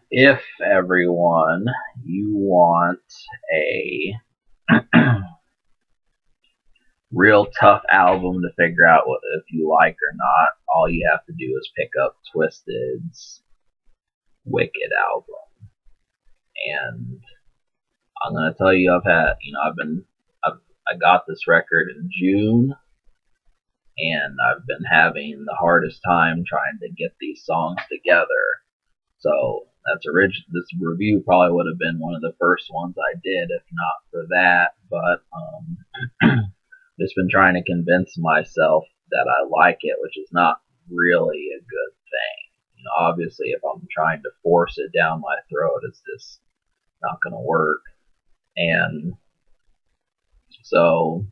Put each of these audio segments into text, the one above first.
If everyone, you want a real tough album to figure out what, if you like or not, all you have to do is pick up Twiztid's W.I.C.K.E.D album. And I'm gonna tell you, I got this record in June, and I've been having the hardest time trying to get these songs together. So this review probably would have been one of the first ones I did if not for that. But just been trying to convince myself that I like it, which is not really a good thing. Obviously, if I'm trying to force it down my throat, it's just not going to work. And so,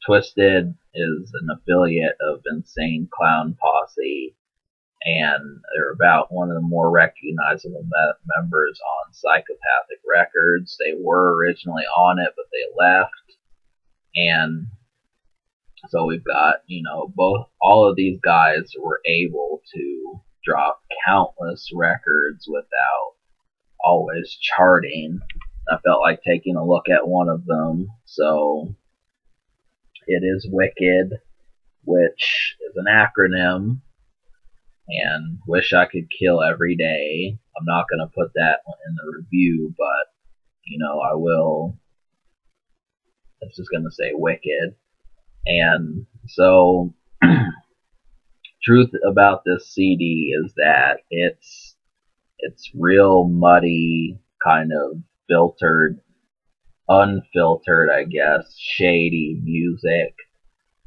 Twiztid is an affiliate of Insane Clown Posse, and they're about one of the more recognizable members on Psychopathic Records. They were originally on it, but they left. And so we've got, all of these guys were able to drop countless records without always charting. I felt like taking a look at one of them. So it is W.I.C.K.E.D, which is an acronym, and Wish I Could Kill Every Day. I'm not going to put that in the review, but, I will. It's just going to say W.I.C.K.E.D. And so, truth about this CD is that it's real muddy, kind of unfiltered, I guess, shady music.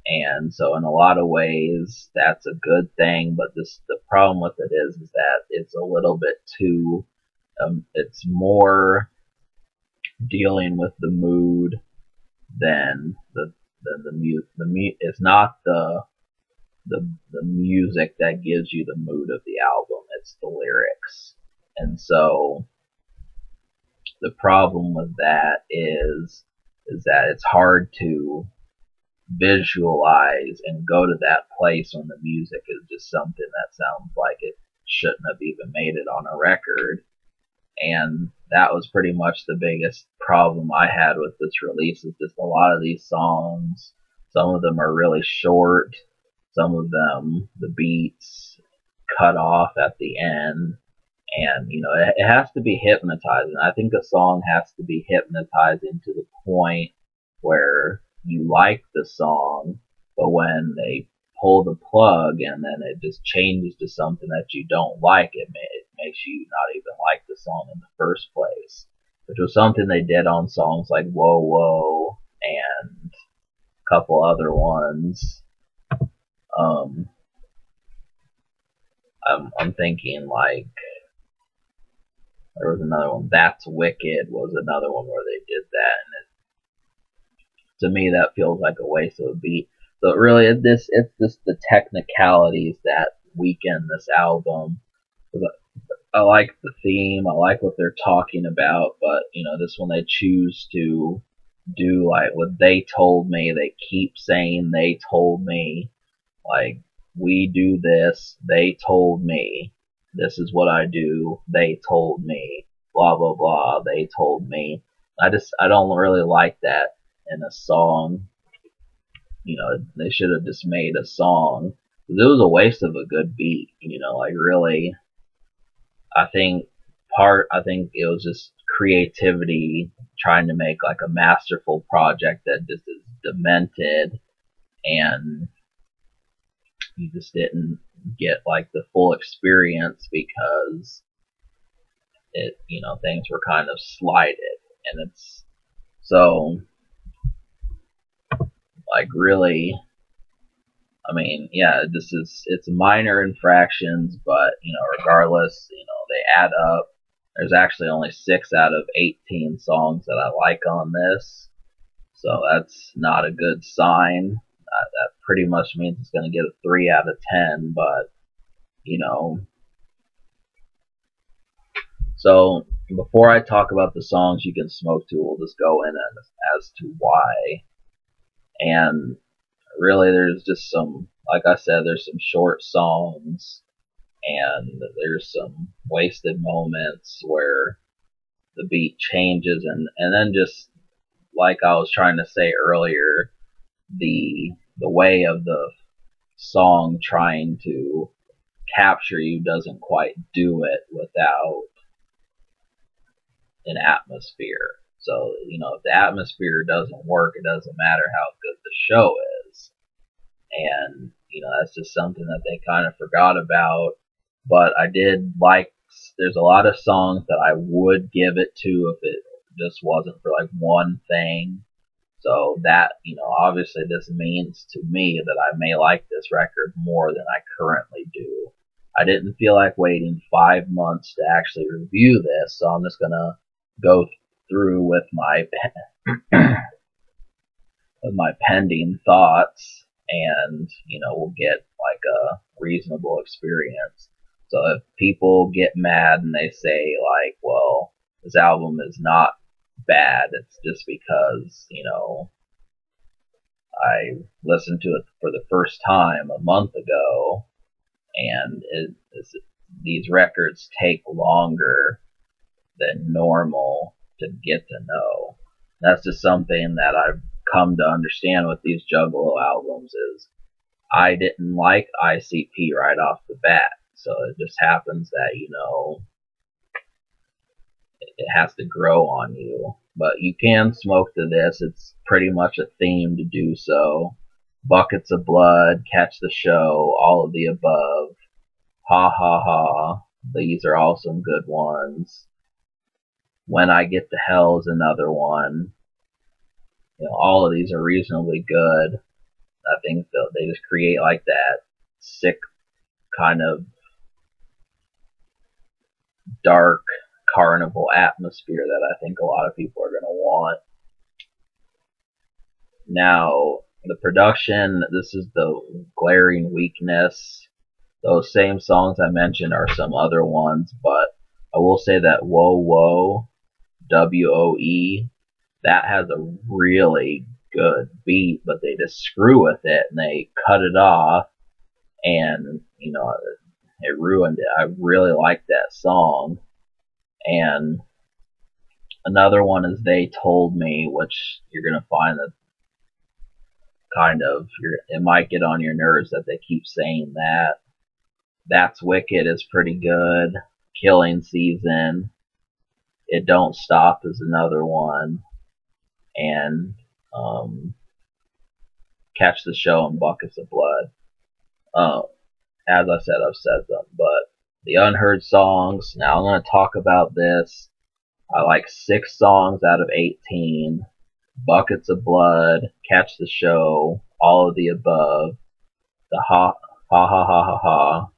And so in a lot of ways, that's a good thing, but the problem with it is that it's a little bit too, it's more dealing with the mood than the music. It's not the music that gives you the mood of the album, it's the lyrics. And so the problem with that is that it's hard to visualize and go to that place when the music is just something that sounds like it shouldn't have even made it on a record. And that was pretty much the biggest problem I had with this release, is just a lot of these songs, some of them are really short, some of them, the beats cut off at the end, and it has to be hypnotizing. I think a song has to be hypnotizing to the point where you like the song, but when they pull the plug and then it just changes to something that you don't like, it makes you not even like the song in the first place, which was something they did on songs like Whoa Whoa and a couple other ones. I'm thinking like there was another one, That's Wicked was another one where they did that, and to me that feels like a waste of a beat. So really, it's just the technicalities that weaken this album. I like the theme, I like what they're talking about, but this one they choose to do like what they told me. They keep saying they told me, like, we do this, they told me, this is what I do, they told me, blah blah blah, they told me. I don't really like that in a song. They should have just made a song. It was a waste of a good beat. Like really, I think it was just creativity trying to make like a masterful project that just is demented, and you just didn't get like the full experience because things were kind of slighted, and it's so like really, I mean, yeah, it's minor infractions, but regardless, they add up. There's actually only 6 out of 18 songs that I like on this, so that's not a good sign. That pretty much means it's going to get a 3 out of 10, but so before I talk about the songs you can smoke to, we'll just go in as to why. And really, there's just some, like I said, there's some short songs, and there's some wasted moments where the beat changes, and then just like I was trying to say earlier, the way of the song trying to capture you doesn't quite do it without an atmosphere. So, if the atmosphere doesn't work, it doesn't matter how good the show is. And, that's just something that they kind of forgot about. But I did like, there's a lot of songs that I would give it to if it just wasn't for like one thing. So that, obviously this means to me that I may like this record more than I currently do. I didn't feel like waiting 5 months to actually review this, so I'm just gonna go through with my pending thoughts, and we'll get like a reasonable experience. So if people get mad and they say like, well, this album is not bad, it's just because I listened to it for the first time a month ago, and these records take longer than normal to get to know. That's just something that I've come to understand with these Juggalo albums is I didn't like ICP right off the bat. So it just happens that, it has to grow on you. But you can smoke to this. It's pretty much a theme to do so. Buckets of Blood, Catch the Show, All of the Above, Ha Ha Ha. These are all some good ones. When I Get to Hell is another one. All of these are reasonably good. I think they just create like that sick kind of dark carnival atmosphere that I think a lot of people are going to want. Now, the production, this is the glaring weakness. Those same songs I mentioned are some other ones, but I will say that Whoa Whoa, W-O-E, that has a really good beat, but they just screw with it and they cut it off, and it ruined it. I really like that song. And another one is They Told Me, which you're gonna find that kind of it might get on your nerves that they keep saying that. That's Wicked is pretty good. Killing Season, It Don't Stop is another one, and Catch the Show and Buckets of Blood. As I said, I've said them, but the Unheard Songs, now I'm going to talk about this. I like 6 songs out of 18. Buckets of Blood, Catch the Show, All of the Above, the Ha Ha Ha Ha Ha Ha,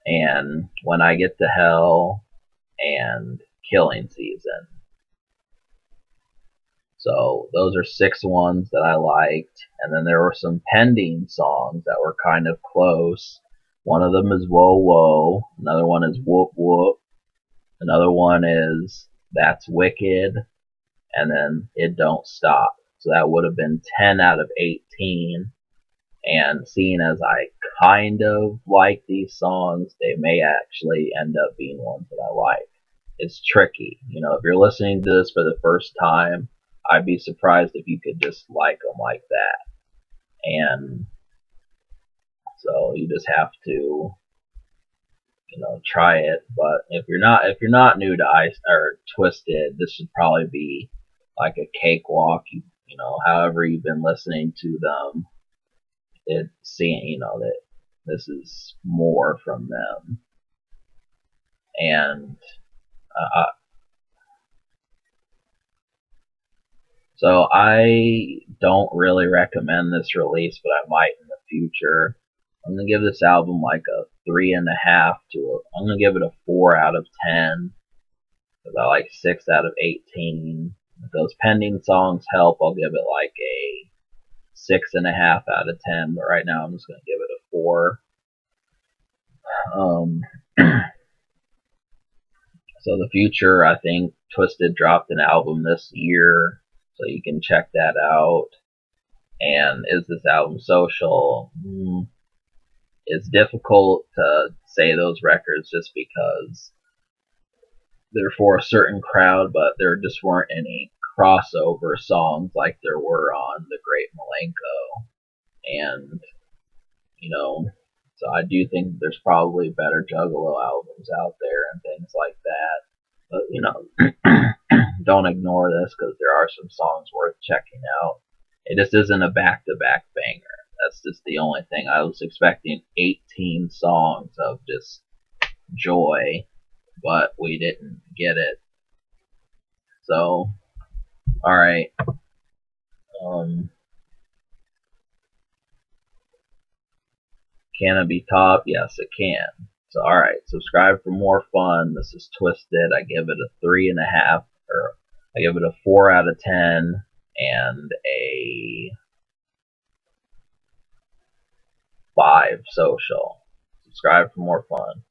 and When I Get to Hell, and Killing Season. So those are 6 ones that I liked, and then there were some pending songs that were kind of close. One of them is Whoa Whoa, another one is Whoop Whoop, another one is That's Wicked, and then It Don't Stop. So that would have been 10 out of 18. And seeing as I kind of like these songs, they may actually end up being ones that I like. It's tricky. If you're listening to this for the first time, I'd be surprised if you could just like them like that. And so you just have to, try it. But if you're not new to Twiztid, this should probably be like a cakewalk. However you've been listening to them, seeing that this is more from them. And so I don't really recommend this release, but I might in the future. I'm gonna give this album like a 3.5 I'm gonna give it a 4 out of 10. Because I like 6 out of 18. If those pending songs help, I'll give it like a 6.5 out of 10. But right now, I'm just gonna give it a 4. So the future, I think Twiztid dropped an album this year, so you can check that out. And is this album social? it's difficult to say those records just because they're for a certain crowd, but there just weren't any crossover songs like there were on The Great Malenko. And, you know, so I do think there's probably better Juggalo albums out there and things like that. But, you know, don't ignore this because there are some songs worth checking out. It just isn't a back-to-back banger. That's just the only thing. I was expecting 18 songs of just joy, but we didn't get it. So, alright. Can it be top? Yes, it can. So, alright. Subscribe for more fun. This is Twiztid. I give it a 3.5, or I give it a 4 out of 10, and a 5 social. Subscribe for more fun.